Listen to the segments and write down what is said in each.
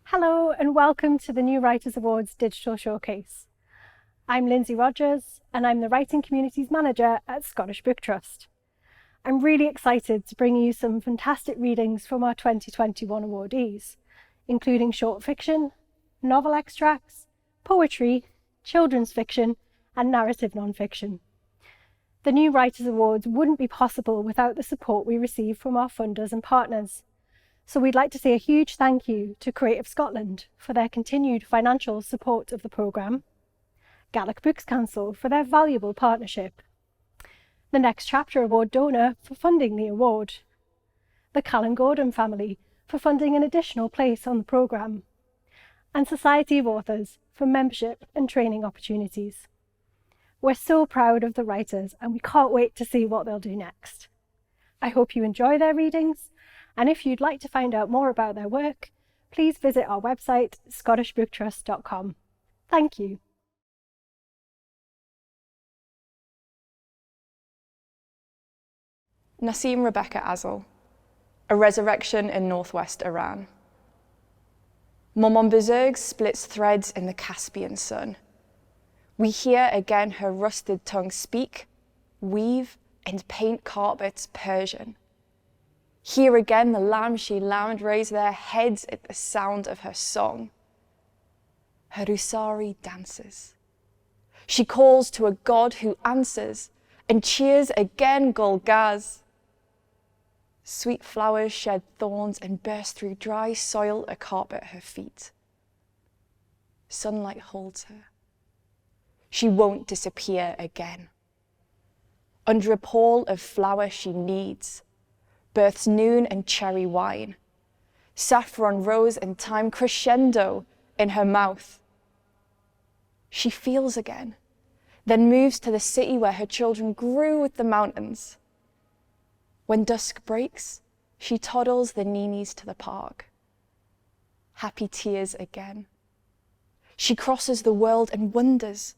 Hello and welcome to the New Writers Awards Digital Showcase. I'm Lindsay Rogers and I'm the Writing Communities Manager at Scottish Book Trust. I'm really excited to bring you some fantastic readings from our 2021 awardees, including short fiction, novel extracts, poetry, children's fiction and narrative non-fiction. The New Writers Awards wouldn't be possible without the support we receive from our funders and partners. So we'd like to say a huge thank you to Creative Scotland for their continued financial support of the programme, Gaelic Books Council for their valuable partnership, the Next Chapter Award donor for funding the award, the Callan Gordon family for funding an additional place on the programme, and Society of Authors for membership and training opportunities. We're so proud of the writers and we can't wait to see what they'll do next. I hope you enjoy their readings. And if you'd like to find out more about their work, please visit our website, scottishbooktrust.com. Thank you. Nasim Rebecca Asl, A Resurrection in Northwest Iran. Montbezergue splits threads in the Caspian sun. We hear again her rusted tongue speak, weave, and paint carpets Persian. Here again the lamb she lambed raise their heads at the sound of her song. Her Usari dances. She calls to a god who answers and cheers again Golgaz. Sweet flowers shed thorns and burst through dry soil a carpet at her feet. Sunlight holds her. She won't disappear again. Under a pall of flower she kneads, births noon and cherry wine, saffron, rose, and thyme crescendo in her mouth. She feels again, then moves to the city where her children grew with the mountains. When dusk breaks, she toddles the ninis to the park. Happy tears again. She crosses the world and wonders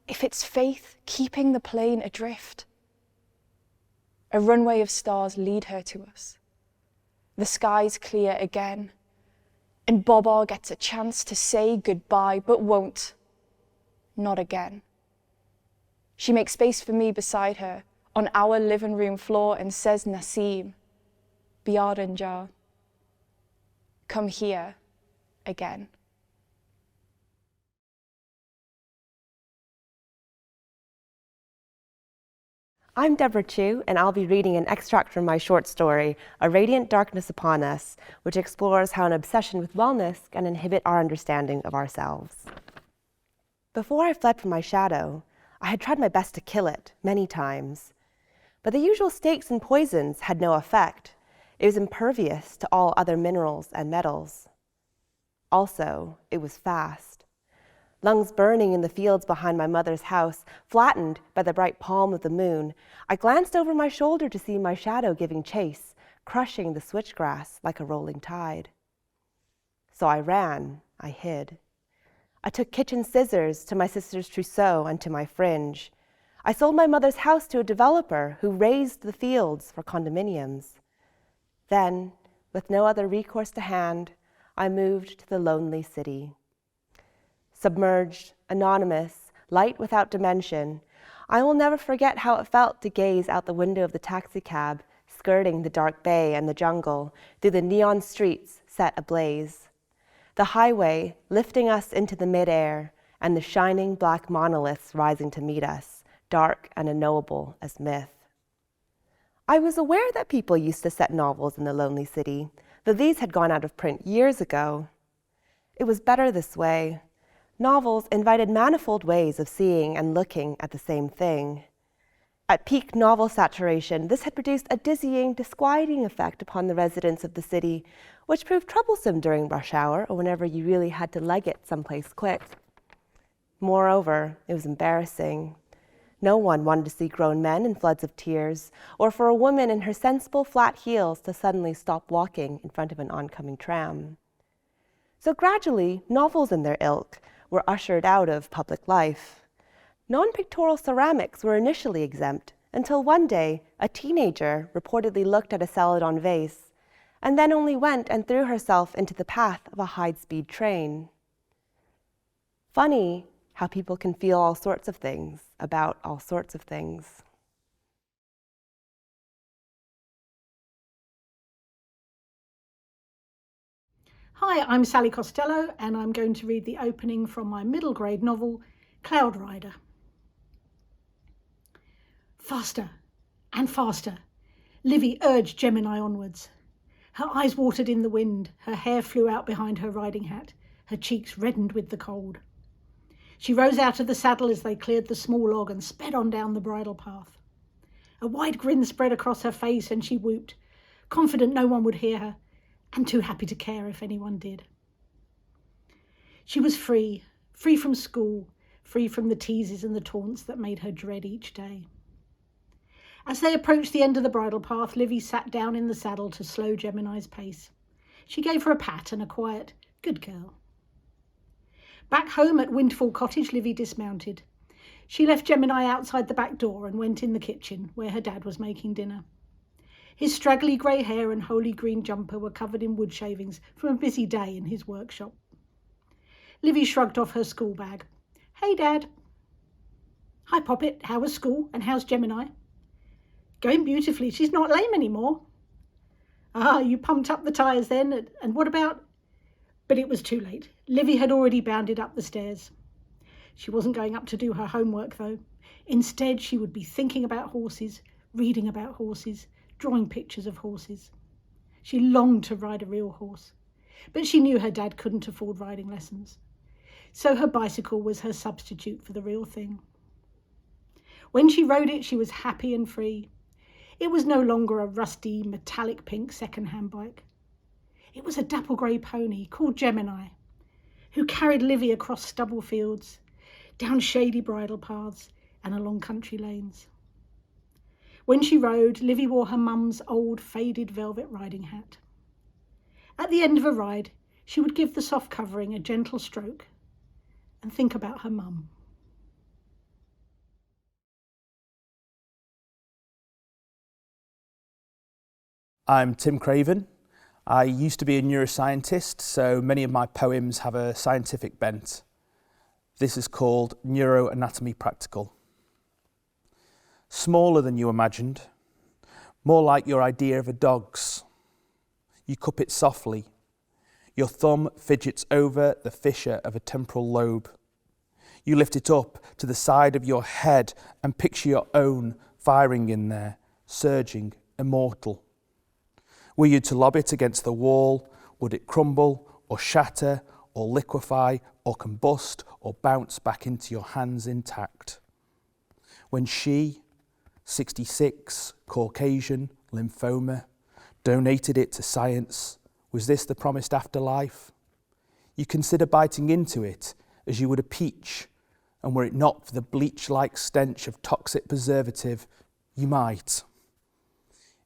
if it's faith keeping the plane adrift. A runway of stars lead her to us. The skies clear again, and Bobar gets a chance to say goodbye, but won't. Not again. She makes space for me beside her on our living room floor and says, Nasim, Biarinja, come here again. I'm Deborah Chu, and I'll be reading an extract from my short story, A Radiant Darkness Upon Us, which explores how an obsession with wellness can inhibit our understanding of ourselves. Before I fled from my shadow, I had tried my best to kill it many times. But the usual stakes and poisons had no effect. It was impervious to all other minerals and metals. Also, it was fast. Lungs burning in the fields behind my mother's house, flattened by the bright palm of the moon, I glanced over my shoulder to see my shadow giving chase, crushing the switchgrass like a rolling tide. So I ran, I hid. I took kitchen scissors to my sister's trousseau and to my fringe. I sold my mother's house to a developer who raised the fields for condominiums. Then, with no other recourse to hand, I moved to the lonely city. Submerged, anonymous, light without dimension, I will never forget how it felt to gaze out the window of the taxicab, skirting the dark bay and the jungle, through the neon streets set ablaze. The highway lifting us into the midair, and the shining black monoliths rising to meet us, dark and unknowable as myth. I was aware that people used to set novels in the lonely city, though these had gone out of print years ago. It was better this way. Novels invited manifold ways of seeing and looking at the same thing. At peak novel saturation, this had produced a dizzying, disquieting effect upon the residents of the city, which proved troublesome during rush hour or whenever you really had to leg it someplace quick. Moreover, it was embarrassing. No one wanted to see grown men in floods of tears, or for a woman in her sensible flat heels to suddenly stop walking in front of an oncoming tram. So gradually, novels and their ilk were ushered out of public life. Non-pictorial ceramics were initially exempt, until one day a teenager reportedly looked at a Celadon vase and then only went and threw herself into the path of a high-speed train. Funny how people can feel all sorts of things about all sorts of things. Hi, I'm Sally Costelloe, and I'm going to read the opening from my middle grade novel, Cloud Rider. Faster and faster, Livy urged Gemini onwards. Her eyes watered in the wind, her hair flew out behind her riding hat, her cheeks reddened with the cold. She rose out of the saddle as they cleared the small log and sped on down the bridle path. A wide grin spread across her face and she whooped, confident no one would hear her, and too happy to care if anyone did. She was free, free from school, free from the teases and the taunts that made her dread each day. As they approached the end of the bridle path, Livy sat down in the saddle to slow Gemini's pace. She gave her a pat and a quiet, "Good girl." Back home at Windfall Cottage, Livy dismounted. She left Gemini outside the back door and went in the kitchen, where her dad was making dinner. His straggly grey hair and holey green jumper were covered in wood shavings from a busy day in his workshop. Livy shrugged off her school bag. "Hey, Dad." "Hi, Poppet. How was school, and how's Gemini?" "Going beautifully. She's not lame anymore." "Ah, you pumped up the tyres then, and what about—" But it was too late. Livy had already bounded up the stairs. She wasn't going up to do her homework, though. Instead, she would be thinking about horses, reading about horses, drawing pictures of horses. She longed to ride a real horse, but she knew her dad couldn't afford riding lessons. So her bicycle was her substitute for the real thing. When she rode it, she was happy and free. It was no longer a rusty, metallic pink second-hand bike. It was a dapple grey pony called Gemini, who carried Livy across stubble fields, down shady bridle paths and along country lanes. When she rode, Livy wore her mum's old faded velvet riding hat. At the end of a ride, she would give the soft covering a gentle stroke and think about her mum. I'm Tim Craven. I used to be a neuroscientist, so many of my poems have a scientific bent. This is called Neuroanatomy Practical. Smaller than you imagined, more like your idea of a dog's. You cup it softly. Your thumb fidgets over the fissure of a temporal lobe. You lift it up to the side of your head and picture your own firing in there, surging, immortal. Were you to lob it against the wall, would it crumble or shatter or liquefy or combust or bounce back into your hands intact? When she, 66, Caucasian, lymphoma, donated it to science, was this the promised afterlife? You consider biting into it as you would a peach, and were it not for the bleach-like stench of toxic preservative, you might.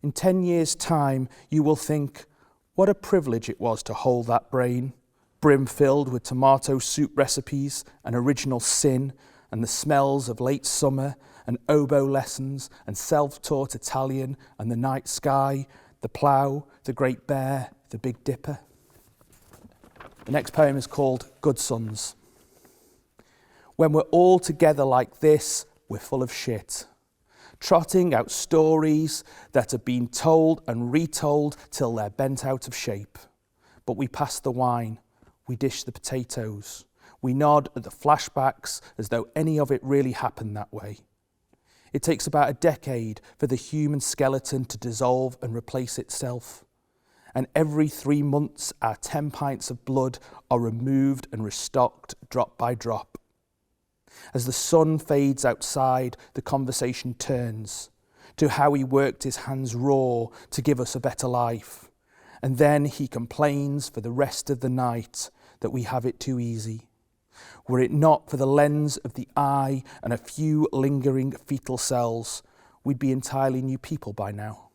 In 10 years' time, you will think, what a privilege it was to hold that brain, brim-filled with tomato soup recipes and original sin and the smells of late summer and oboe lessons and self-taught Italian and the night sky, the plough, the Great Bear, the Big Dipper. The next poem is called Good Sons. When we're all together like this, we're full of shit. Trotting out stories that have been told and retold till they're bent out of shape. But we pass the wine, we dish the potatoes, we nod at the flashbacks as though any of it really happened that way. It takes about a decade for the human skeleton to dissolve and replace itself. And every 3 months, our 10 pints of blood are removed and restocked drop by drop. As the sun fades outside, the conversation turns to how he worked his hands raw to give us a better life. And then he complains for the rest of the night that we have it too easy. Were it not for the lens of the eye and a few lingering fetal cells, we'd be entirely new people by now.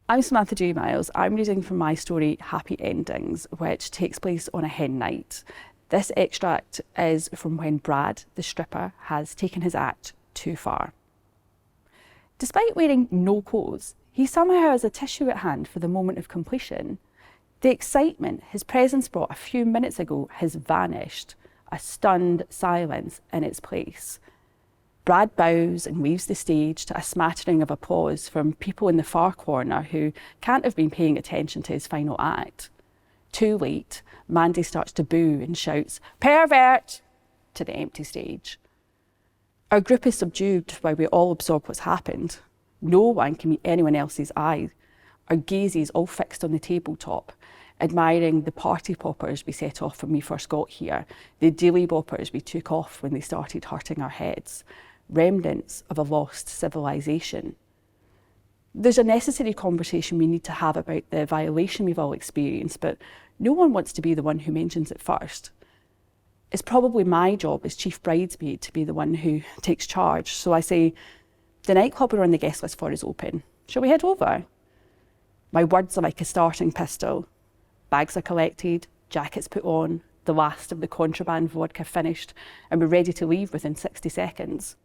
I'm Samantha Dooey-Miles. I'm reading from my story Happy Endings, which takes place on a hen night. This extract is from when Brad, the stripper, has taken his act too far. Despite wearing no clothes, he somehow has a tissue at hand for the moment of completion. The excitement his presence brought a few minutes ago has vanished, a stunned silence in its place. Brad bows and leaves the stage to a smattering of applause from people in the far corner who can't have been paying attention to his final act. Too late, Mandy starts to boo and shouts, "Pervert!" to the empty stage. Our group is subdued while we all absorb what's happened. No one can meet anyone else's eye. Our gazes all fixed on the tabletop, admiring the party poppers we set off when we first got here, the dilly boppers we took off when they started hurting our heads, remnants of a lost civilization. There's a necessary conversation we need to have about the violation we've all experienced, but no one wants to be the one who mentions it first. It's probably my job as chief bridesmaid to be the one who takes charge, so I say, the nightclub we're on the guest list for is open. Shall we head over? My words are like a starting pistol. Bags are collected, jackets put on, the last of the contraband vodka finished, and we're ready to leave within 60 seconds.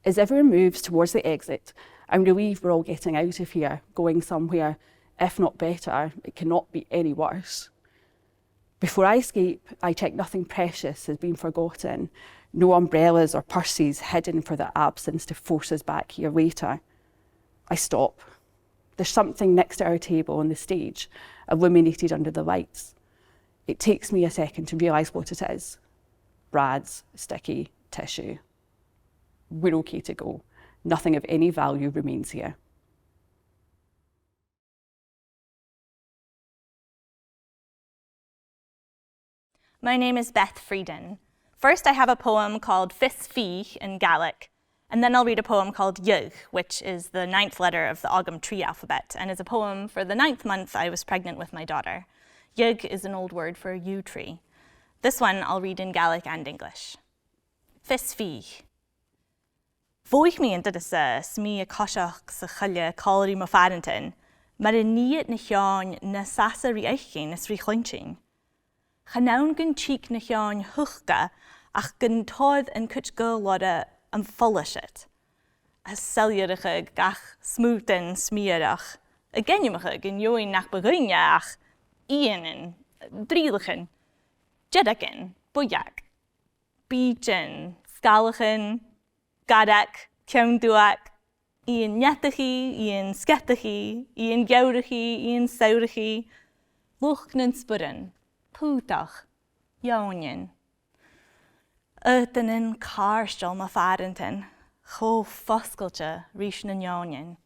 As everyone moves towards the exit, I'm relieved we're all getting out of here, going somewhere, if not better, it cannot be any worse. Before I escape, I check nothing precious has been forgotten, no umbrellas or purses hidden for their absence to force us back here later. I stop. There's something next to our table on the stage, illuminated under the lights. It takes me a second to realise what it is. Brad's sticky tissue. We're okay to go. Nothing of any value remains here. My name is Beth Frieden. First, I have a poem called Fis Fi in Gaelic, and then I'll read a poem called Yug, which is the 9th letter of the Ogham tree alphabet, and is a poem for the 9th month I was pregnant with my daughter. Yug is an old word for yew tree. This one I'll read in Gaelic and English. Fis Fi. Voich mi into the smee a coshach sa challe calri ma farentin, maar a niet na hjaan na sasa ri eiching is ri chlinching. Genown gun cheek na hjaan huchga, ach gun todd en kutch go lodda and fullish it. As seljerige gach smoothen smeerach. Again jemige gun join nach begunjach, ienen, drieligen, jedaken, bojak, beechen, skaligen, gadak, kjomduak, ian nettichi, ian skettichi, ian goudichi, ian saurichi, luchnen spudden, poetach, jonjen. Uitenin karstel ma farentin, go foskeltje rieschen jonjen.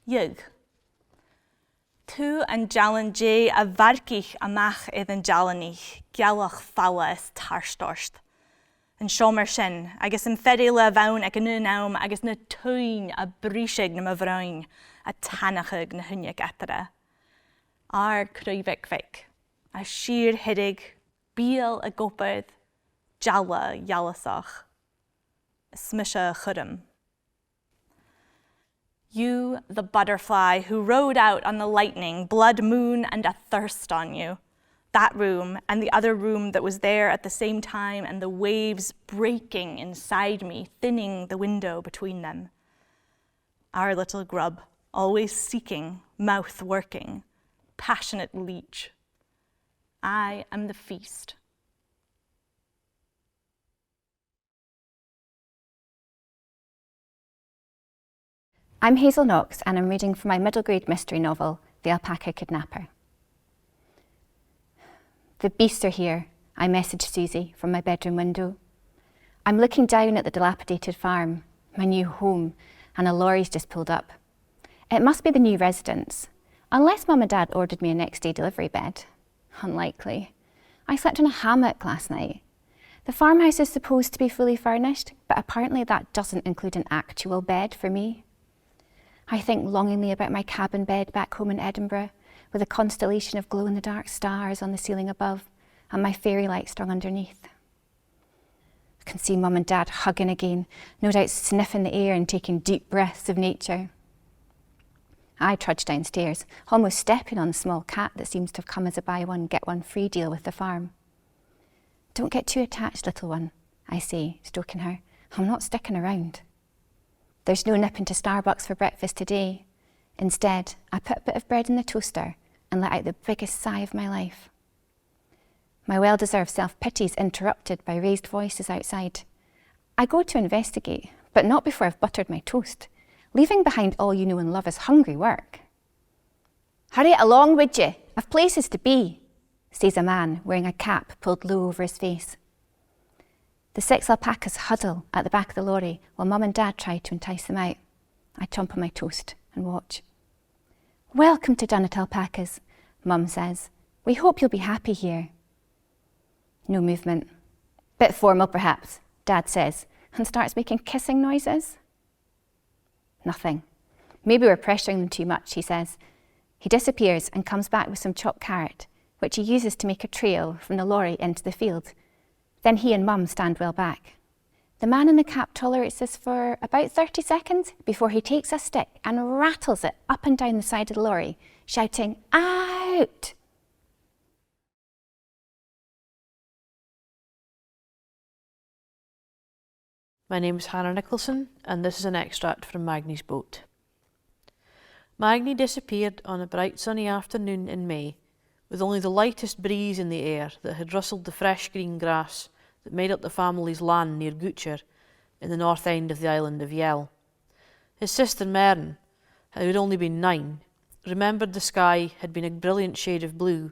Jug. Tu an jalan jay a varkich amach iddyn jalanich, gialach falla is tarstorst. Yn siomer sin, agus yn fedile fawn ag yn naum agus na twy'n a brisig na myfrawn, a tanachig na hynnig etere. Ar crwyfig fic, a sheer hidig, biel a gopad, jalla jalasach, a smisha chudum. You, the butterfly who rode out on the lightning, blood moon and a thirst on you. That room and the other room that was there at the same time, and the waves breaking inside me, thinning the window between them. Our little grub, always seeking, mouth working, passionate leech. I am the feast. I'm Hazel Knox, and I'm reading from my middle grade mystery novel, The Alpaca Kidnapper. The beasts are here, I messaged Susie from my bedroom window. I'm looking down at the dilapidated farm, my new home, and a lorry's just pulled up. It must be the new residence, unless Mum and Dad ordered me a next day delivery bed. Unlikely. I slept in a hammock last night. The farmhouse is supposed to be fully furnished, but apparently that doesn't include an actual bed for me. I think longingly about my cabin bed back home in Edinburgh, with a constellation of glow-in-the-dark stars on the ceiling above and my fairy light strung underneath. I can see Mum and Dad hugging again, no doubt sniffing the air and taking deep breaths of nature. I trudge downstairs, almost stepping on the small cat that seems to have come as a buy one, get one free deal with the farm. Don't get too attached, little one, I say, stroking her. I'm not sticking around. There's no nipping to Starbucks for breakfast today. Instead, I put a bit of bread in the toaster and let out the biggest sigh of my life. My well-deserved self-pity is interrupted by raised voices outside. I go to investigate, but not before I've buttered my toast. Leaving behind all you know and love is hungry work. Hurry it along, would you? I've places to be, says a man wearing a cap pulled low over his face. The 6 alpacas huddle at the back of the lorry while Mum and Dad try to entice them out. I chomp on my toast and watch. Welcome to Dunnet Alpacas, Mum says. We hope you'll be happy here. No movement. Bit formal perhaps, Dad says, and starts making kissing noises. Nothing. Maybe we're pressuring them too much, he says. He disappears and comes back with some chopped carrot, which he uses to make a trail from the lorry into the field. Then he and Mum stand well back. The man in the cap tolerates this for about 30 seconds before he takes a stick and rattles it up and down the side of the lorry, shouting, "Out!" My name is Hannah Nicholson, and this is an extract from Magnie's boat. Magnie disappeared on a bright sunny afternoon in May, with only the lightest breeze in the air that had rustled the fresh green grass that made up the family's land near Gutcher, in the north end of the island of Yell. His sister Mern, who had only been 9, remembered the sky had been a brilliant shade of blue,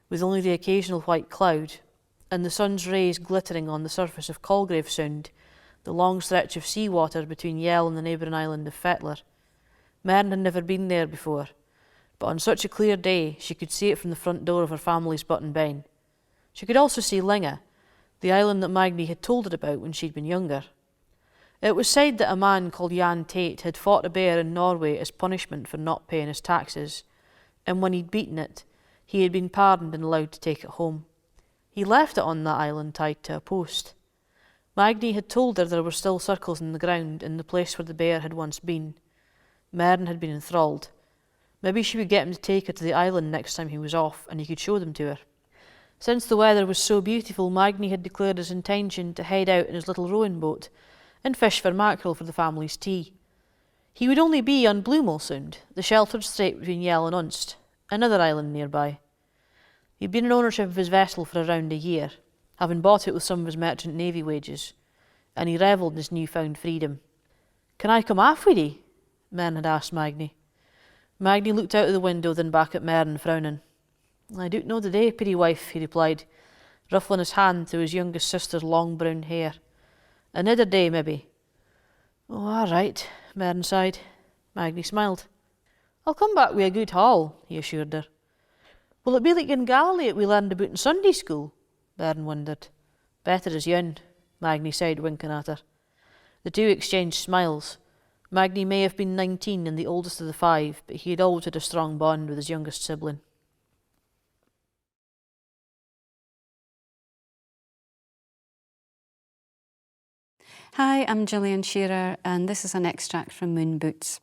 with only the occasional white cloud, and the sun's rays glittering on the surface of Colgrave Sound, the long stretch of seawater between Yell and the neighbouring island of Fettler. Mern had never been there before, but on such a clear day she could see it from the front door of her family's Button Ben. She could also see Linga, the island that Magnie had told her about when she'd been younger. It was said that a man called Jan Tate had fought a bear in Norway as punishment for not paying his taxes, and when he'd beaten it, he had been pardoned and allowed to take it home. He left it on that island tied to a post. Magnie had told her there were still circles in the ground in the place where the bear had once been. Mern had been enthralled. Maybe she would get him to take her to the island next time he was off, and he could show them to her. Since the weather was so beautiful, Magnie had declared his intention to head out in his little rowing boat and fish for mackerel for the family's tea. He would only be on Bloomill Sound, the sheltered strait between Yell and Unst, another island nearby. He'd been in ownership of his vessel for around a year, having bought it with some of his merchant navy wages, and he revelled in his newfound freedom. "Can I come aff with ye?" Mern had asked Magnie. Magnie looked out of the window, then back at Mern, frowning. "I don't know the day, pretty wife," he replied, ruffling his hand through his youngest sister's long brown hair. "Another day, maybe." "Oh, all right," Mern sighed. Magnie smiled. "I'll come back with a good haul," he assured her. "Will it be like in Galilee that we learned about in Sunday school?" Mern wondered. "Better as young," Magnie said, winking at her. The two exchanged smiles. Magnie may have been 19 and the oldest of the 5, but he had always had a strong bond with his youngest sibling. Hi, I'm Gillian Shearer, and this is an extract from Moon Boots.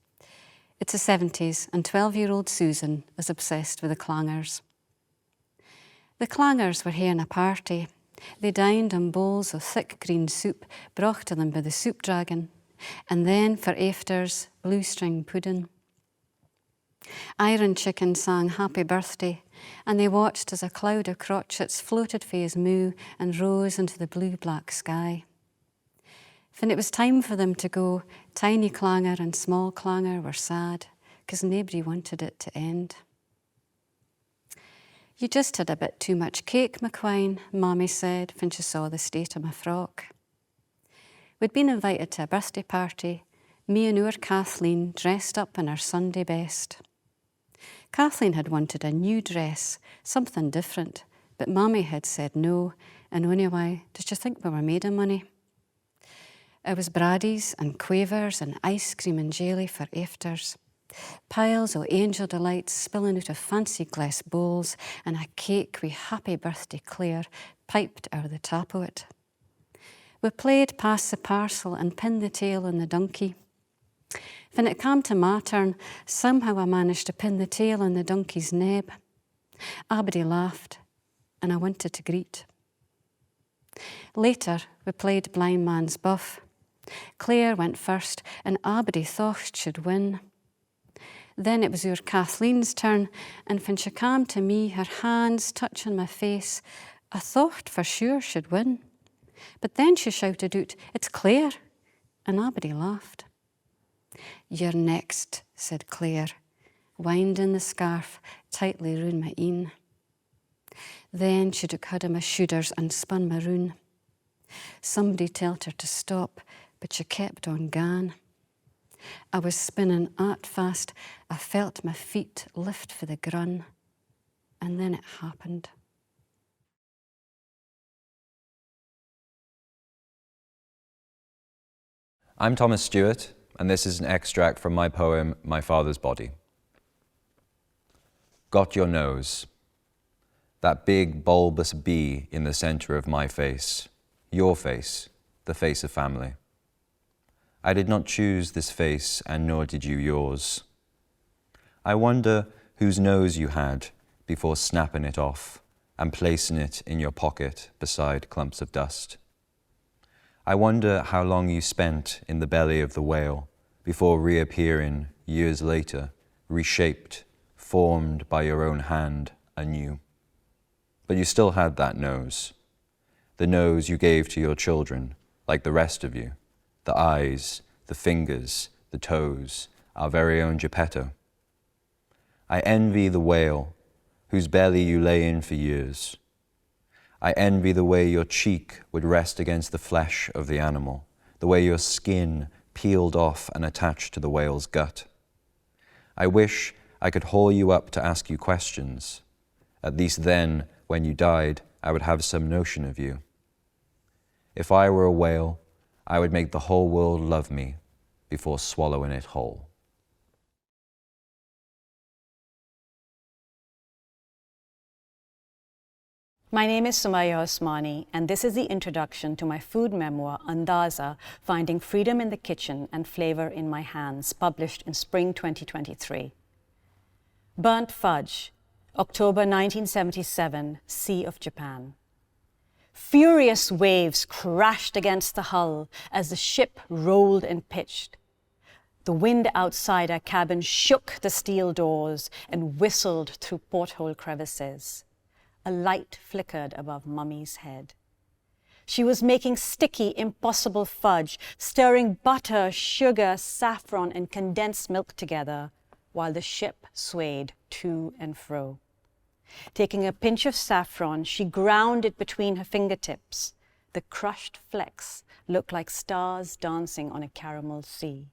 It's the 70s, and 12-year-old Susan is obsessed with the Clangers. The Clangers were having a party. They dined on bowls of thick green soup brought to them by the soup dragon, and then for afters, blue string pudding. Iron Chicken sang Happy Birthday, and they watched as a cloud of crotchets floated fae his moo and rose into the blue-black sky. When it was time for them to go, Tiny Clanger and Small Clanger were sad, 'cause nobody wanted it to end. "You just had a bit too much cake, McQuine," Mammy said when she saw the state of my frock. We'd been invited to a birthday party, me and our Kathleen dressed up in our Sunday best. Kathleen had wanted a new dress, something different, but Mammy had said no, and only why did you think we were made of money? It was Braddies and quavers and ice cream and jelly for afters. Piles of angel delights spilling out of fancy glass bowls, and a cake with Happy Birthday Claire piped out of the top of it. We played pass the parcel and pin the tail on the donkey. When it came to my turn, somehow I managed to pin the tail on the donkey's neb. Abby laughed, and I wanted to greet. Later, we played blind man's buff. Claire went first, and Aberdeen thought should win. Then it was your Kathleen's turn, and when she came to me, her hands touching my face, I thought for sure she'd win. But then she shouted out, "It's Claire," and Aberdeen laughed. "You're next," said Claire, winding the scarf tightly round my een. Then she took hold of my shoulders and spun me round. Somebody told her to stop, but she kept on going. I was spinning at fast. I felt my feet lift for the grun. And then it happened. I'm Thomas Stewart, and this is an extract from my poem, My Father's Body. Got your nose. That big bulbous bee in the center of my face, your face, the face of family. I did not choose this face, and nor did you yours. I wonder whose nose you had before snapping it off and placing it in your pocket beside clumps of dust. I wonder how long you spent in the belly of the whale before reappearing years later, reshaped, formed by your own hand anew. But you still had that nose, the nose you gave to your children, like the rest of you, the eyes, the fingers, the toes, our very own Geppetto. I envy the whale, whose belly you lay in for years. I envy the way your cheek would rest against the flesh of the animal, the way your skin peeled off and attached to the whale's gut. I wish I could haul you up to ask you questions. At least then, when you died, I would have some notion of you. If I were a whale, I would make the whole world love me before swallowing it whole. My name is Sumayya Usmani, and this is the introduction to my food memoir, Andaza, Finding Freedom in the Kitchen and Flavor in My Hands, published in spring 2023. Burnt fudge, October 1977, Sea of Japan. Furious waves crashed against the hull as the ship rolled and pitched. The wind outside our cabin shook the steel doors and whistled through porthole crevices. A light flickered above Mummy's head. She was making sticky, impossible fudge, stirring butter, sugar, saffron, and condensed milk together while the ship swayed to and fro. Taking a pinch of saffron, she ground it between her fingertips. The crushed flecks looked like stars dancing on a caramel sea.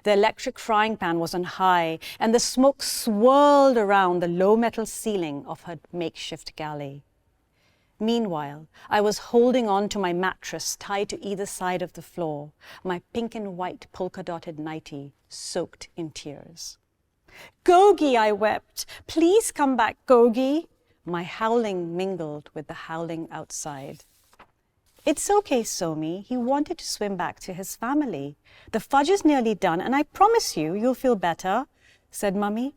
The electric frying pan was on high, and the smoke swirled around the low metal ceiling of her makeshift galley. Meanwhile, I was holding on to my mattress tied to either side of the floor, my pink and white polka-dotted nightie soaked in tears. "Gogi," I wept. "Please come back, Gogi." My howling mingled with the howling outside. "It's okay, Somi. He wanted to swim back to his family. The fudge is nearly done, and I promise you, you'll feel better," said Mummy.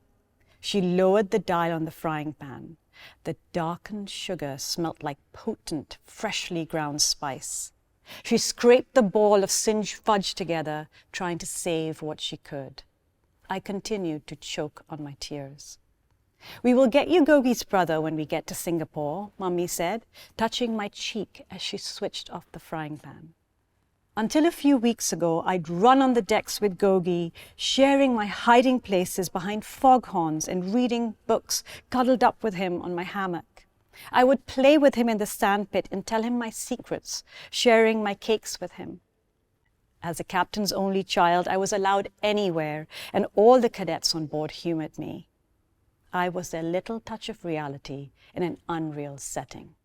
She lowered the dial on the frying pan. The darkened sugar smelt like potent, freshly ground spice. She scraped the ball of singed fudge together, trying to save what she could. I continued to choke on my tears. "We will get you Gogi's brother when we get to Singapore," Mummy said, touching my cheek as she switched off the frying pan. Until a few weeks ago, I'd run on the decks with Gogi, sharing my hiding places behind foghorns and reading books, cuddled up with him on my hammock. I would play with him in the sandpit and tell him my secrets, sharing my cakes with him. As the captain's only child, I was allowed anywhere, and all the cadets on board humored me. I was their little touch of reality in an unreal setting.